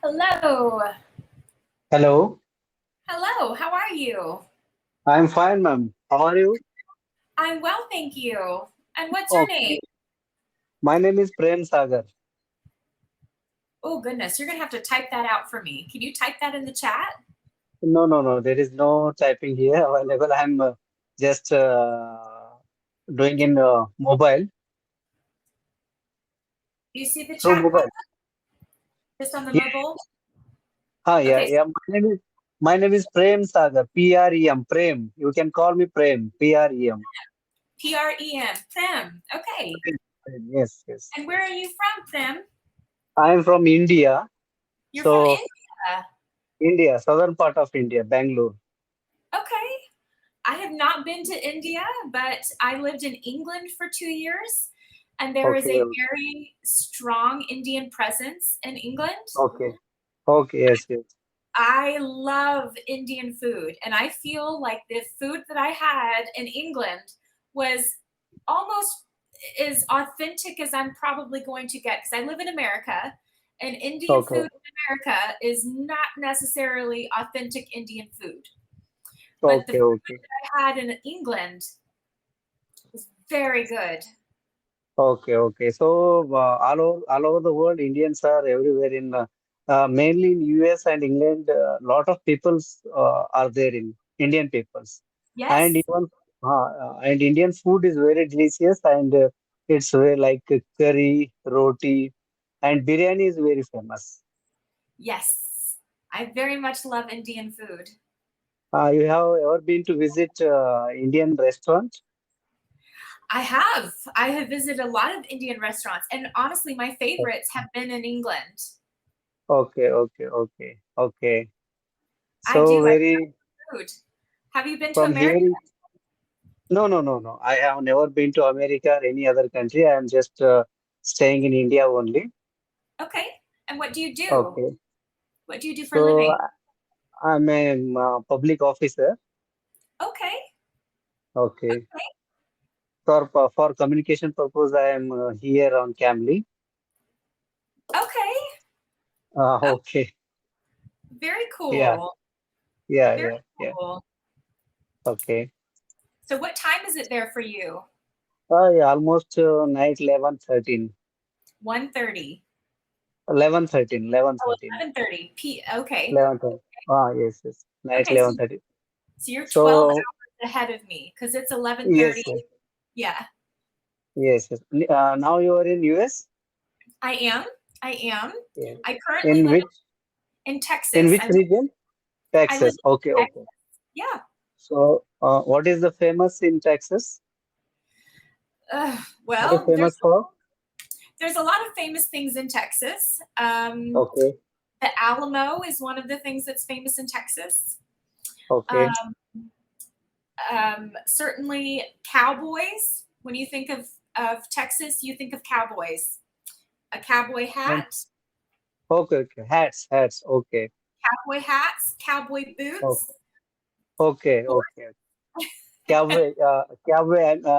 Hello. Hello, Hello. How are you? I'm fine, ma'am. How are you? I'm well, thank you. And what's your name? Okay. My name is Prem Sagar. Oh, goodness. You're going to have to type that out for me. Can you type that in the chat? No. There is no typing here available. I'm just doing in mobile Do you see the through chat pop mobile. up just on the Yeah. mobile? Yeah, Okay. yeah. My name is Prem Sagar. Prem. Prem. You can call me Prem. Prem. Prem. Prem. Okay. Prem. Yes, yes. And where are you from, Prem? I am from India. You're from So India. India, southern part of India, Bangalore. Okay. I have not been to India, but I lived in England for 2 years, and there is Okay, a very strong Indian presence in England. okay, okay. Yes, yes. I love Indian food, and I feel like the food that I had in England was almost as authentic as I'm probably going to get because I live in America, and Indian Okay, food in America is not necessarily authentic Indian food. But the okay, food okay. I had in England was very good. Okay, okay. So all over the world, Indians are everywhere mainly in US and England. Lot of peoples are there in Indian peoples, and Yes, even and Indian food is very delicious, and it's very like curry, roti, and biryani is very famous. yes. I very much love Indian food. You have ever been to visit Indian restaurant? I have. I have visited a lot of Indian restaurants, and honestly, my favorites have been in England. Okay, okay, okay, okay. I So do. I very love food. Have you been to from America? hearing. No. I have never been to America or any other country. I am just staying in India only. Okay. And what do you do? Okay. What do you do for a So living? I'm a public officer. Okay. Okay. For communication purpose, I am here on Camly. Okay. Oh, Okay. very Yeah. cool. Yeah. Very Yeah. Yeah. cool. Okay. So, what time is it there for you? Yeah, almost night 11:13. 1:30. 11:13. Oh, 11:13. 11:30 p. Okay. 11:13. Yes, yes. Night Okay. So, 11:30. so you're 12 So hours ahead of me because it's 11:30. yes, yes, Yeah, yes, yes. Now you are in US. I am. I am. Yeah. I currently In live which in in Texas. which region? I live Texas. Okay, in Texas. okay. Yeah. So, what is the famous in Texas? What is Well, famous for? there's a lot of famous things in Texas. Okay, The Alamo is one of the things that's famous in Texas. okay. Um, certainly, cowboys. When you think of Texas, you think of cowboys. A cowboy And hat, okay. Hats. Okay, cowboy hats, cowboy oh, boots, okay, horse, okay. Cowboy.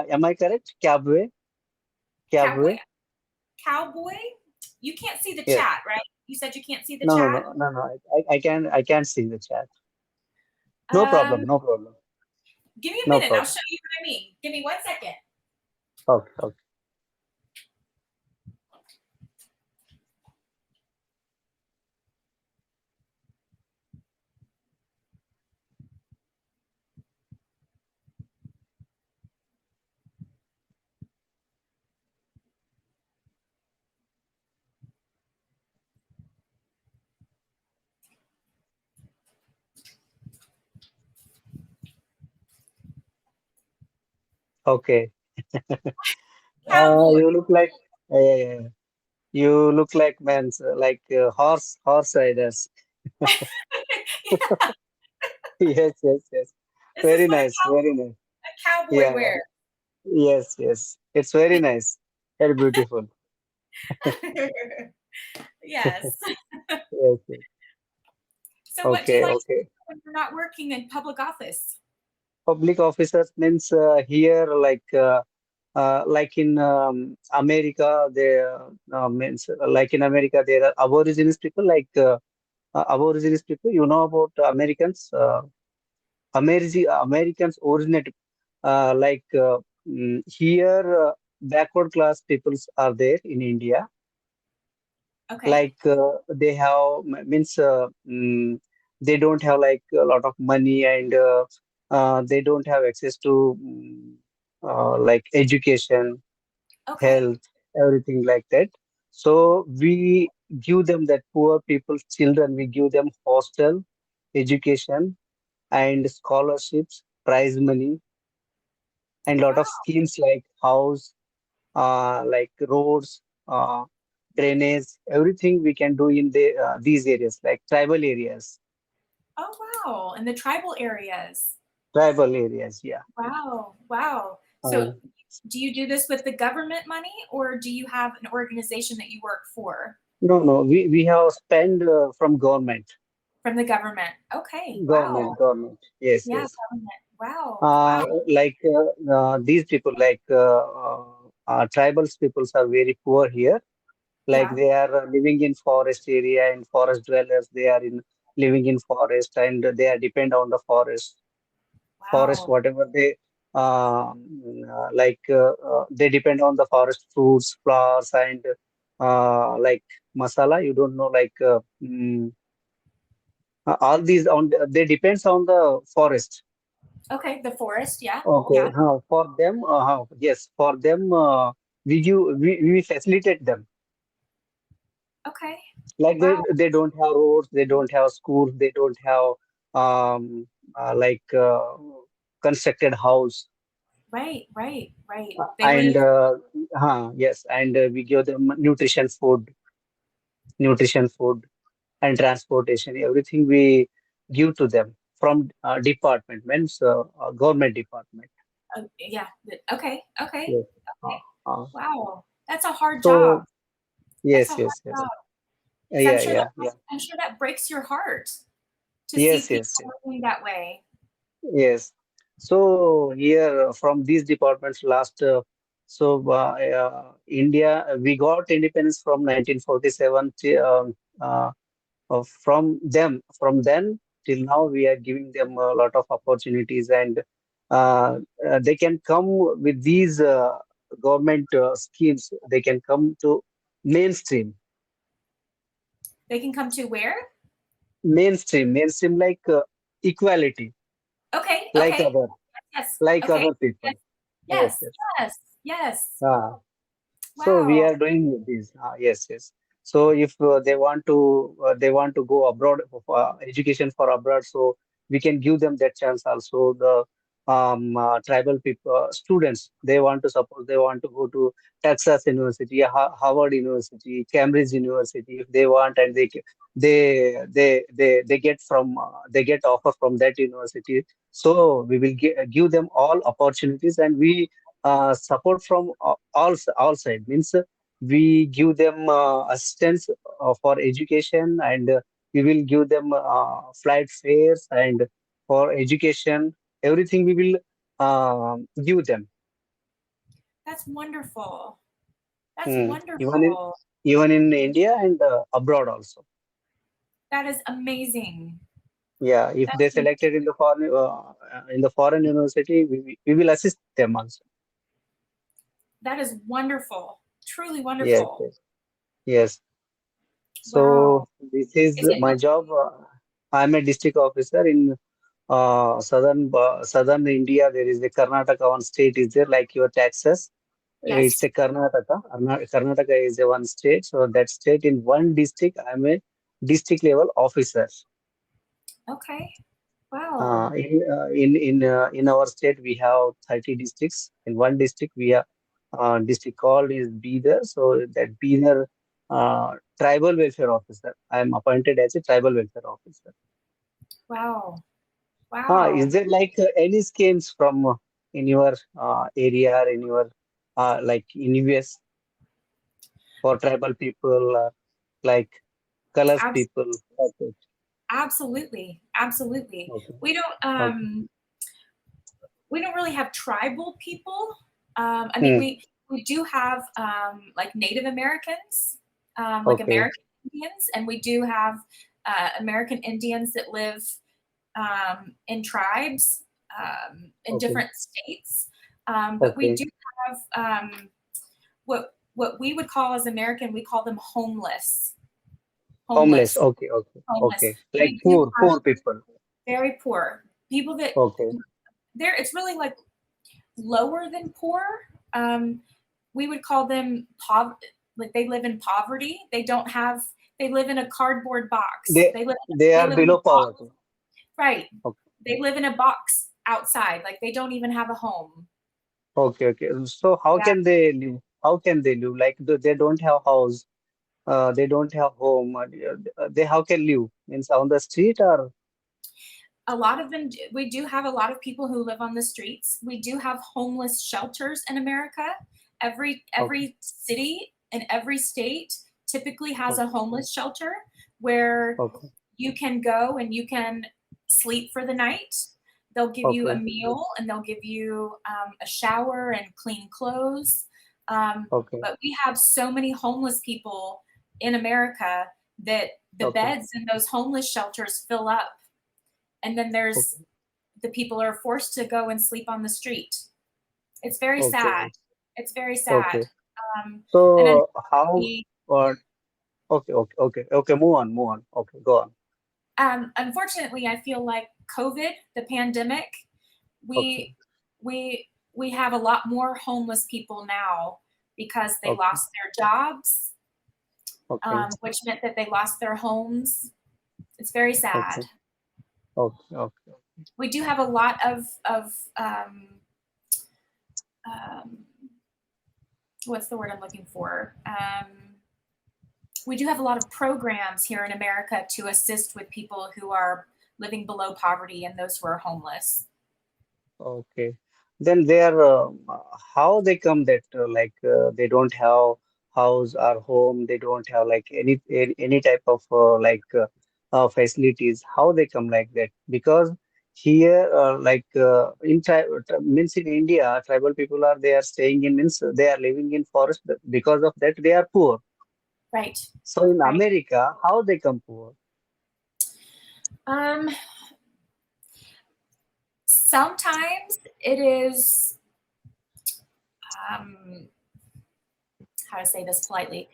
Am I correct? cowboy, Cowboy. cowboy. You can't see the Yes. chat, right? You said you can't see the No, no, chat. no, no, no. I can't see the chat. No Um, problem. No problem. give me a No minute. I'll problem. show you what I mean. Give me 1 second. Okay, okay. Okay. Cowboy. You look like. Yeah. You look like men's like horse riders. Yes. This is Very what nice, very nice. a cowboy Yeah. wears. Yes. It's very nice. Very beautiful. Yes. Yes. So, what do you Okay, like to okay. do when you're not working in public office? Public officers means here like in America, they means like in America there are Aborigines people like Aborigines people. You know about Americans? Americans originate here backward class peoples are there in India. Okay. They have means they don't have like a lot of money and they don't have access to like education, Okay. health, everything like that. So we give them that poor people's children. We give them hostel, education, and scholarships, prize money, and lot of Wow. schemes like house, like roads, drainage, everything we can do in these areas, like tribal areas. Oh, wow. In the tribal areas. Tribal areas, yeah. Wow. Wow. So Uh, do you do this with the government money or do you have an organization that you work for no, no, we have spend from government, from the government? Okay. government, Wow. government. Yes, Yeah, yes. government. Wow. Uh, Wow. these people, tribals peoples are very poor here. Like Yeah. they are living in forest area and forest dwellers. They are in living in forest and they are depend on the forest Wow. whatever they depend on the forest fruits, flowers, and like masala. You don't know all these on they depends on the forest. Okay. The forest. Yeah. Okay, Yeah. for them, yes, for them, we facilitate them. Okay. Like Wow. they don't have roads, they don't have schools, they don't have um uh, like uh, constructed house. Right. Right. Right. They And live. yes, and we give them nutrition food and transportation, everything we give to them from department, means government department. Yeah. Okay. Okay. Yes. Okay. Uh, Wow. That's a hard job. so That's a yes, hard yes, yes. job because Yeah, yeah, yeah. I'm sure that breaks your heart to see Yes, people yes, yes. working that way. Yes. So here from these departments India, we got independence from 1947. From then till now, we are giving them a lot of opportunities, and they can come with these government schemes. They can come to mainstream, They can come to where? mainstream like equality, Okay. like Okay. other, Yes. like Okay. other Yes. people. Yes, Yes. yes. Yes. Yes. Ah. So we Wow. are doing this. Yes, yes. So if they want to go abroad for education for abroad, so we can give them that chance also. The tribal people, students, they want to go to Texas University, Harvard University, Cambridge University if they want, and they get they get offer from that university. So we will give them all opportunities, and we support from all side, means we give them assistance for education, and we will give them flight fares, and for education everything we will give them. That's wonderful. That's Hmm. even in wonderful. even in India and abroad also. That is amazing. Yeah, if they That, selected in the foreign university, we will assist them also. that is wonderful. Truly Yes, wonderful. yes, yes. Wow. So this is Is it my job. I'm a district officer in southern India. There is a Karnataka, one state is there, like your Texas. It's yes. a Karnataka. Karnataka is a one state. So that state, in one district, I'm a district level officer. Okay. Wow. In our state, we have 30 districts. In one district, we have district called is Bidar. So that Bidar tribal welfare officer. I am appointed as a tribal welfare officer. Wow. Is Wow. there like any schemes from in your area or in your like in US for tribal people, like colors Abs- people? Okay. absolutely. Absolutely. Okay. We don't Okay. um we don't really have tribal people. I mean, Hmm. we do have like Native Americans, like Okay. American Indians, and we do have American Indians that live in tribes in Okay. different states. But we Okay. do have what we would call as American, we call them homeless. Homeless. Homeless. Okay. Okay. Homeless. Okay. Like We do poor, have poor people. very poor people that Okay. there. It's really like lower than poor. Um, we would call them like they live in poverty. They don't have. They live in a cardboard box. They they They are live in a below box. poverty. Right. Okay. They live in a box outside. Like they don't even have a home. Okay. Okay. So how Yeah. can they live? How can they live? Like they don't have house. They don't have home. They how can live? Means on the street or A lot of them, we do have a lot of people who live on the streets. We do have homeless shelters in America. Every okay. every city in every state typically has a Okay. homeless shelter where Okay. you can go and you can sleep for the night. They'll give you a Okay. meal and they'll give you a shower and clean clothes. Okay. But we have so many homeless people in America that the Okay. beds in those homeless shelters fill up. And then there's Okay. the people are forced to go and sleep on the street. It's very sad. Okay. It's very sad. Okay. Um, and So how unfortunately, or okay, okay, okay, okay, move on, move on. Okay, go on. unfortunately, I feel like COVID, the pandemic, Okay, we we have a lot more homeless people now because they okay, lost their jobs, okay, which meant that they lost their homes. It's very sad. okay, okay, okay, We do have a lot of um, what's the word I'm looking for? We do have a lot of programs here in America to assist with people who are living below poverty and those who are homeless. okay. Then they are how they come that they don't have house or home, they don't have like any type of facilities. How they come like that? Because here in means in India, tribal people are they are staying in means they are living in forest. Because of that, they are poor. Right, So in right. America, how they come poor? Um, Sometimes it is, um, how to say this politely,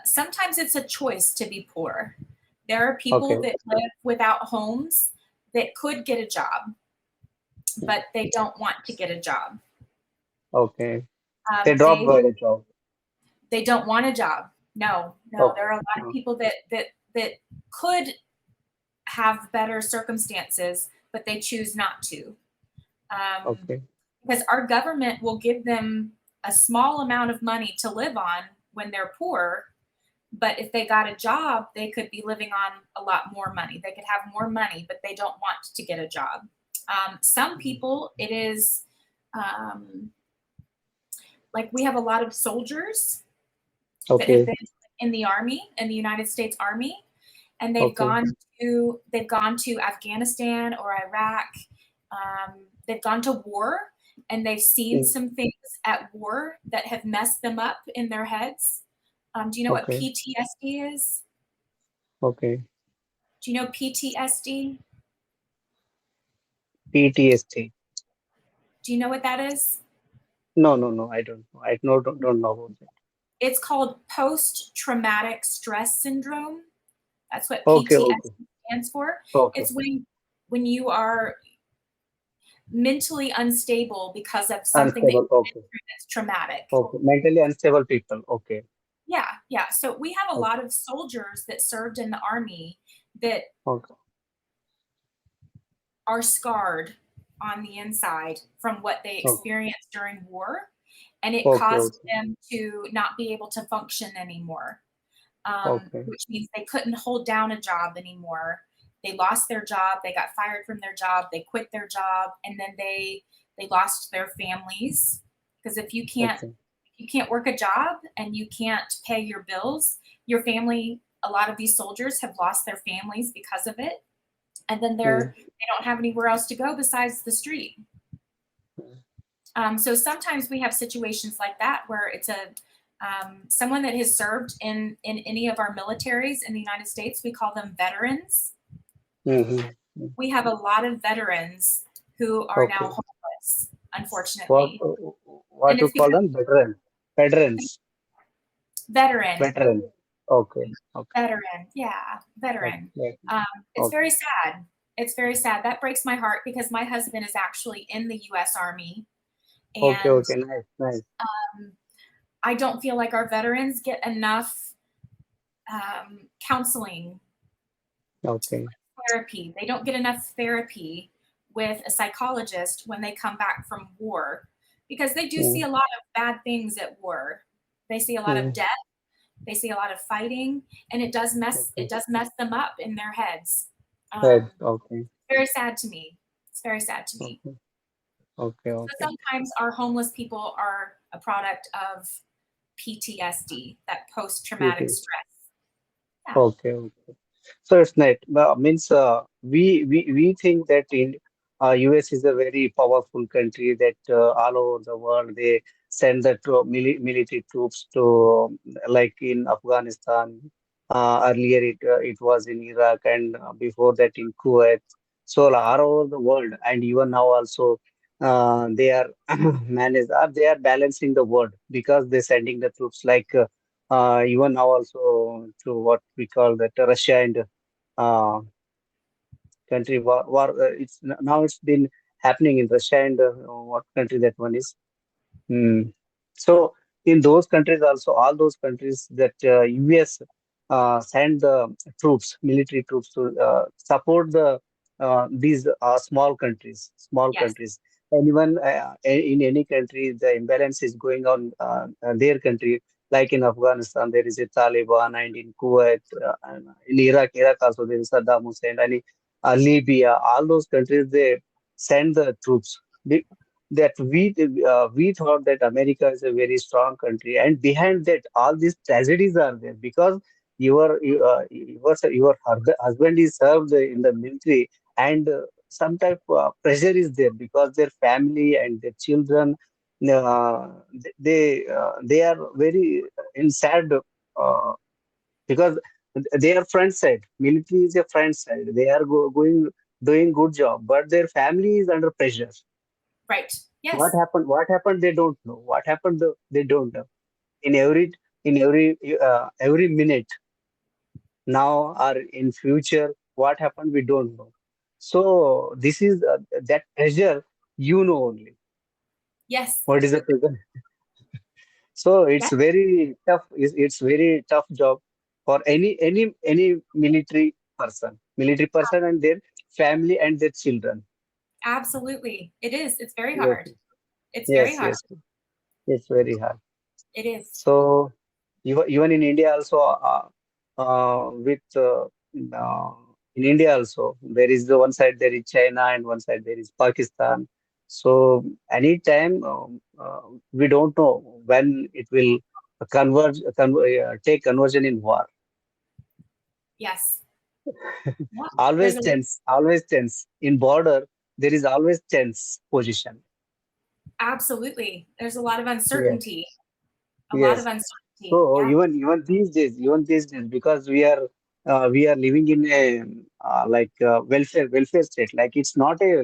sometimes it's a choice to be poor. There are people Okay, that live without homes that could get a job, but they don't want to get a job. okay. They Um, drop they by the job. they don't want a job. No, no. Okay. There are a lot of people that could have better circumstances, but they choose not to. Um, Okay. because our government will give them a small amount of money to live on when they're poor. But if they got a job, they could be living on a lot more money. They could have more money, but they don't want to get a job. Some people, it is um, like we have a lot of soldiers that have Okay. been in the army, in the United States Army, and Okay. they've gone to Afghanistan or Iraq. They've gone to war and they've seen Mm, some things at war that have messed them up in their heads. Do you know what okay. PTSD is? Okay. Do you know PTSD? PTSD. Do you know what that is? No, no, no. I don't know. I don't know about that. It's called post traumatic stress syndrome. That's what Okay. Okay. PTSD stands for. Okay. It's when you are mentally unstable because of something that Unstable. you've been Okay. through that's traumatic. Okay. Mentally unstable people. Okay. Yeah, yeah. So we have a Okay. lot of soldiers that served in the army that Okay. are scarred on the inside from what they Okay. experienced during war, and it Okay. caused Okay. them to not be able to function anymore, Okay. which means they couldn't hold down a job anymore. They lost their job, they got fired from their job, they quit their job, and then they lost their families because Okay. if you can't work a job and you can't pay your bills, your family, a lot of these soldiers have lost their families because of it, and then Mm, they don't have anywhere else to go besides the street. mm, So sometimes we have situations like that where it's someone that has served in any of our militaries in the United States, we call them veterans. Mm-hmm. We have a lot of veterans who are now Okay. homeless, What unfortunately, what and you it's call because them? Veterans. veteran, Veteran. Okay. Okay. veteran, yeah, veteran. Okay. Um, it's Okay. very sad. It's very sad. That breaks my heart because my husband is actually in the U.S. Army, Okay. and Okay. Nice. Nice. I don't feel like our veterans get enough counseling, Okay. therapy. They don't get enough therapy with a psychologist when they come back from war because they do see Mm, a lot of bad things at war. They see a lot of mm, death, they see a lot of fighting, and okay. it does mess them up in their heads. Yes. Um, Okay. very sad to me. It's very sad to me. Okay. Okay. So Okay. sometimes our homeless people are a product of PTSD, that post It traumatic is. stress. Yeah. Okay. Okay. So it's not means we think that in US is a very powerful country that all over the world they send the military troops to like in Afghanistan. Earlier it was in Iraq and before that in Kuwait. So all over the world and even now also they are they are balancing the world because they're sending the troops like. Even now also to what we call that Russia and uh, country war now it's been happening in Russia and what country that one is. Hmm. So in those countries also, all those countries that US send the troops, military troops to support these small Yes. countries. And even in any country, the imbalance is going on their country. Like in Afghanistan, there is a Taliban, and in Kuwait, and in Iraq also there is Saddam Hussein, and in Libya, all those countries they send the troops that we thought that America is a very strong country, and behind that, all these tragedies are there because your husband is served in the military, and some type pressure is there because their family and their children, they are very in sad because they are front side. Military is a front side. They are going doing good job, but their family is under pressure. Right. What Yes. happened? What happened? They don't know. What happened? They don't know. In every minute now or in future, what happened? We don't know. So this is that pressure. You know only Yes. what is the pressure. So it's Yes. very tough. It's very tough job for any military person and their family and their children. Absolutely. It is. It's very Yes, hard. It's very yes, hard. yes. It's very hard. It is. So even in India also, with in India also, there is the one side there is China and one side there is Pakistan. So anytime we don't know when it will take conversion in war. Yes. Yeah. There's Always a tense, always tense. In border, there is always tense position. absolutely. There's a lot of Yes, uncertainty. A lot of yes. uncertainty. So Yeah. even these days, because we are living in a like welfare state. Like it's not a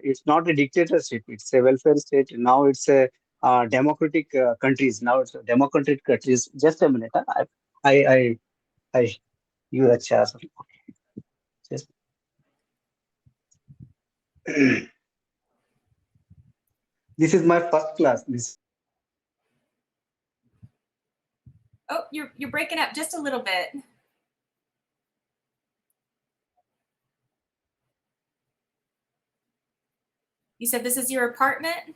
it's not a dictatorship. It's a welfare state. Now it's a democratic countries. Now it's a democratic countries. Just a minute. Huh? I I you a chance. Just this is my first class. This Oh, you're breaking up just a little bit. You said this is your apartment?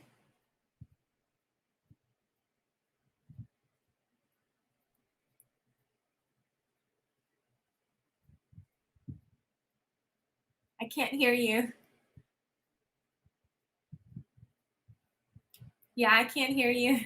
I can't hear you. Yeah, I can't hear you.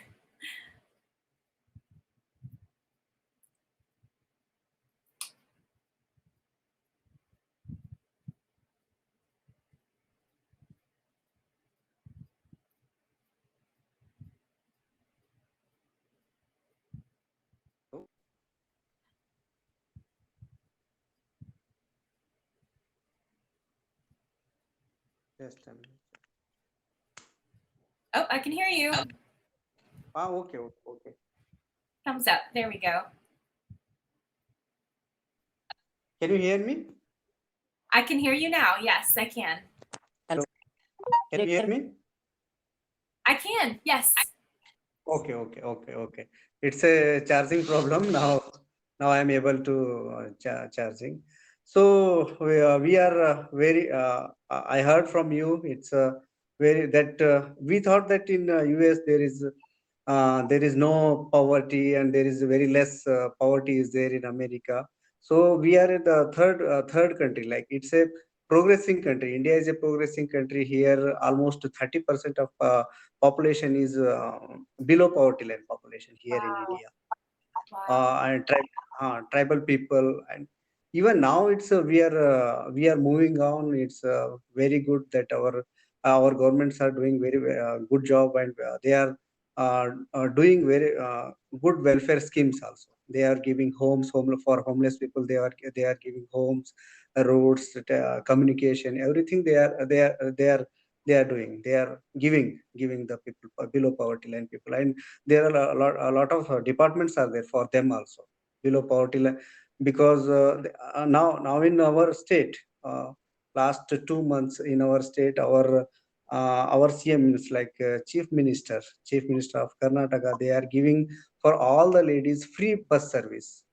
Just a minute. Oh, I can hear you. Okay, okay, okay. Thumbs up. There we go. Can you hear me? I can hear you now. Yes, I can. Hello. Can you hear me? I can. Yes. Okay, okay, okay, okay. It's a charging problem now. Now I'm able to charging. So we are very. I heard from you. It's very that we thought that in US there is no poverty and there is very less poverty is there in America. So we are in the third country. Like it's a progressing country. India is a progressing country. Here, almost 30% of population is below poverty line population here in Wow. India. Wow. And tribal people, and even now it's we are moving on. It's very good that our governments are doing very good job, and they are doing very good welfare schemes also. They are giving homes for homeless people. They are giving homes, roads, communication, everything. They are doing. They are giving the people below poverty line people. And there are a lot of departments are there for them also below poverty line, because now in our state, last 2 months in our state, our CM is like chief minister of Karnataka. They are giving for all the ladies free bus service,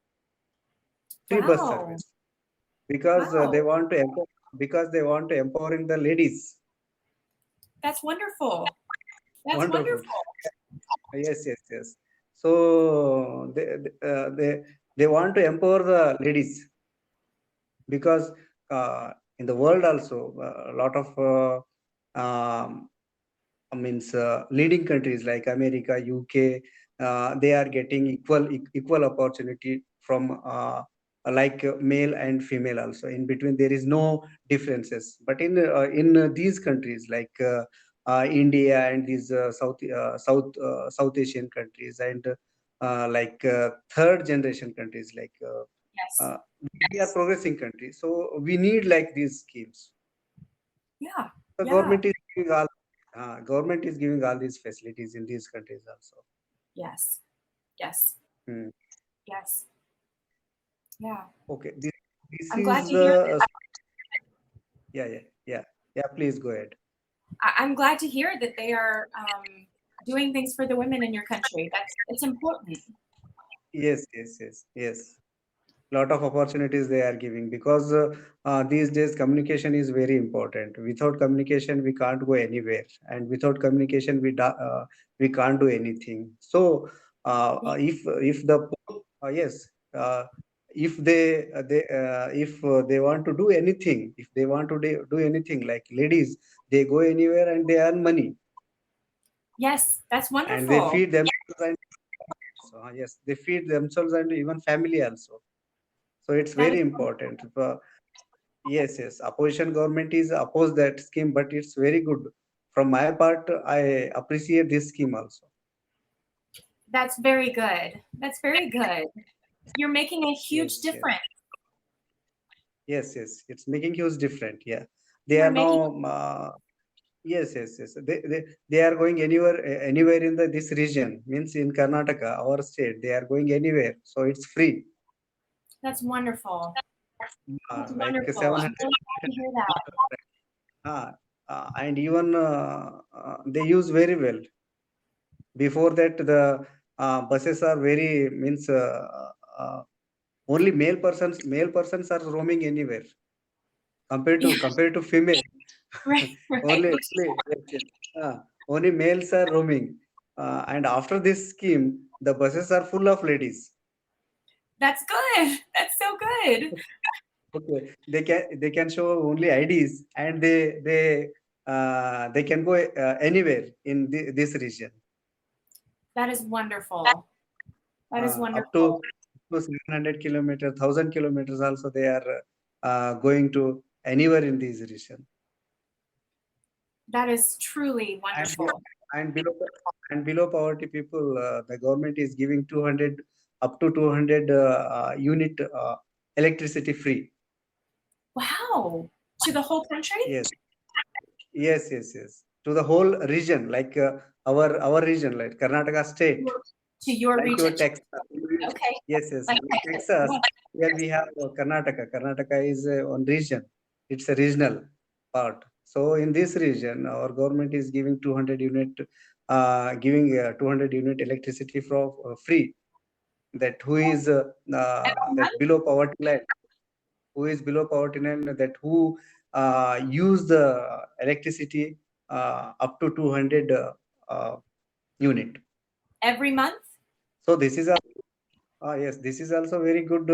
Wow. because Wow. they want to empowering the ladies. That's wonderful. That's Wonderful. wonderful. Yes. So they want to empower the ladies, because in the world also a lot of means leading countries like America, UK, they are getting equal opportunity from male and female also. In between there is no differences. But in these countries like India and these South Asian countries, and third generation countries, like Yes. we are progressing country, so we need like these schemes. Yeah. The Yeah. government is giving all these facilities in these countries also. Yes. Yes. Hmm. Yes. Yeah. Okay, this I'm glad is to hear the that. yeah. Please go ahead. I'm glad to hear that they are doing things for the women in your country. It's important. Yes. Lot of opportunities they are giving, because these days communication is very important. Without communication we can't go anywhere, and without communication we can't do anything. So if the yes if they want to do anything, if they want to do anything, like ladies, they go anywhere and they earn money, Yes, that's and they wonderful. feed themselves, and yes, they feed themselves and even family also. So it's That is very important. Yes. Opposition government is opposed that scheme, but it's very good. From my part, I appreciate this scheme also. that's very good. That's very good. You're making a huge Yes. difference. Yes. It's making huge difference. Yeah, they You're are making now. Yes. They are going anywhere in this region. Means in Karnataka, our state, they are going anywhere. So it's free. that's wonderful. That's Like wonderful. I'm 700. really glad to hear that. And even they use very well. Before that, the buses are very means uh, only male persons are roaming anywhere, Yeah, compared to female. right, right. Only males are roaming, and after this scheme the buses are full of ladies. That's good. That's so good. Okay, they can show only IDs, and they can go anywhere in this region. That is wonderful. That is Up wonderful. to 700 kilometers, 1,000 kilometers also they are going to anywhere in this region. That is truly And wonderful. and below below poverty people, the government is giving 200 up to 200 unit electricity free. Wow. To the whole country? Yes, Yes, yes, yes. To the whole region, like our region, like Karnataka state, To your like your region. Texas. Okay. Yes, yes. Like Like Texas, where we have Karnataka. Karnataka is one region. It's a regional part. So in this region, our government is giving 200 unit, giving 200 unit electricity for free. That who is Every that month? below poverty line, who is below poverty line, that who use the electricity up to 200 unit. Every month? So this is a yes, this is also very good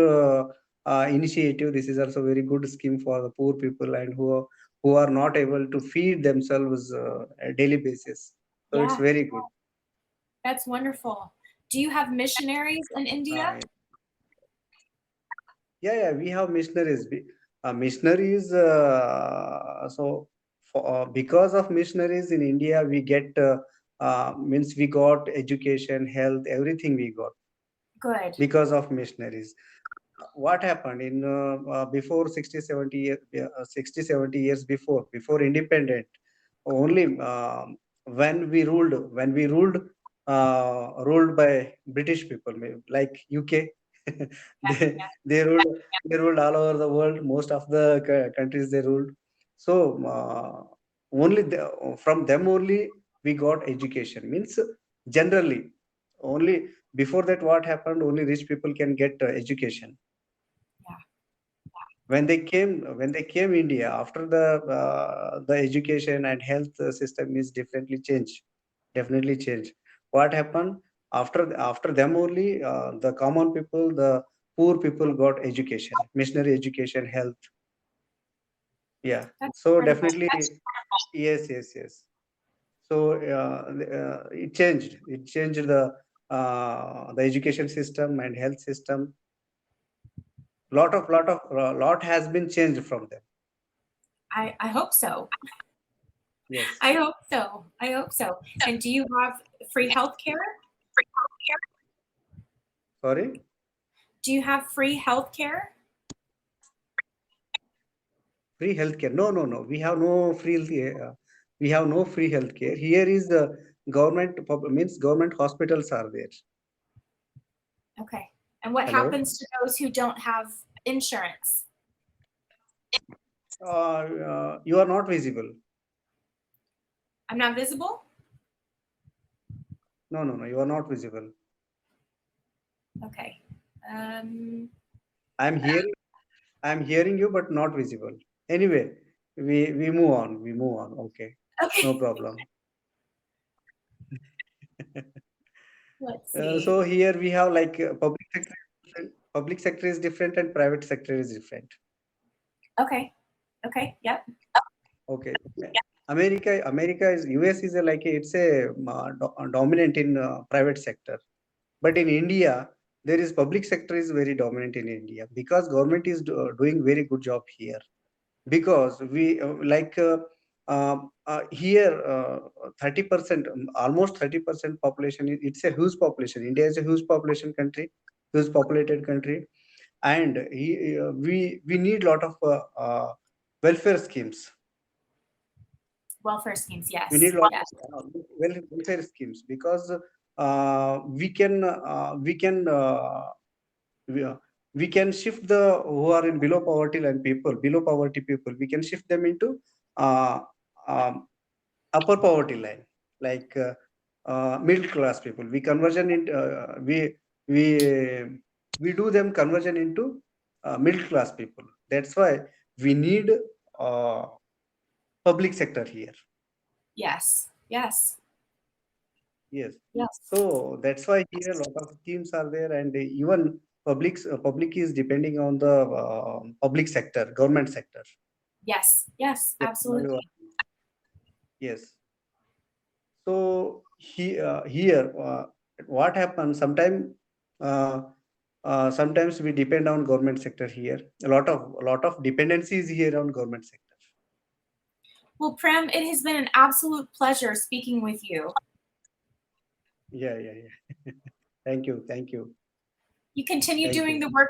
initiative. This is also very good scheme for the poor people and who are not able to feed themselves a daily basis. So it's Yeah, very good. that's wonderful. Do you have missionaries in India? Yeah, we have missionaries. Missionaries. So because of missionaries in India, we get means we got education, health, everything we got Good. because of missionaries. What happened in before 60 70 years 60 70 years before independent, only when we ruled by British people, like UK. they they ruled all over the world, most of the countries they ruled. So only from them only we got education, means generally only. Before that, what happened, only rich people can get education. When they came India, after the education and health system is definitely changed. What happened, after them only, the common people, the poor people got education, missionary education, health. Yeah. That's So incredible. definitely, yes. So it changed the education system and health system. Lot has been changed from them. I hope so. Yes. I hope so. I hope so. And do you have free health care? Sorry. Do you have free health care? Free healthcare? No. We have no free healthcare. Here is the means government hospitals are there. Okay. And what Hello. happens to those who don't have insurance? You are not visible. I'm not visible? No. You are not visible. Okay. I'm hearing you, but not visible. Anyway, we move on. We move on. Okay. Okay. No problem. Let's see. So here we have like public sector is different and private sector is different. Okay. Yep. Okay. America is US is it's a dominant in private sector, but in India there is public sector is very dominant in India, because government is doing very good job here. Because we here 30%, almost 30% population. It's a huge population. India is a huge population country, huge populated country, and we need lot of welfare schemes. Welfare schemes, yes. We need lot Yes. of welfare schemes, because we can shift the who are in below poverty line people, below poverty people. We can shift them into uh, um, upper poverty line, like middle class people. We conversion in we do them conversion into middle class people. That's why we need uh, public sector here. Yes. Yes. Yes. So that's why here a lot of schemes are there, and even public is depending on the public sector, government sector. Yes. Yes. Absolutely. Yes. So here, what happens sometimes we depend on government sector here. A lot of dependencies here on government sector. Well, Prem, it has been an absolute pleasure speaking with you. Yeah. Thank you. You continue Thank doing you. the work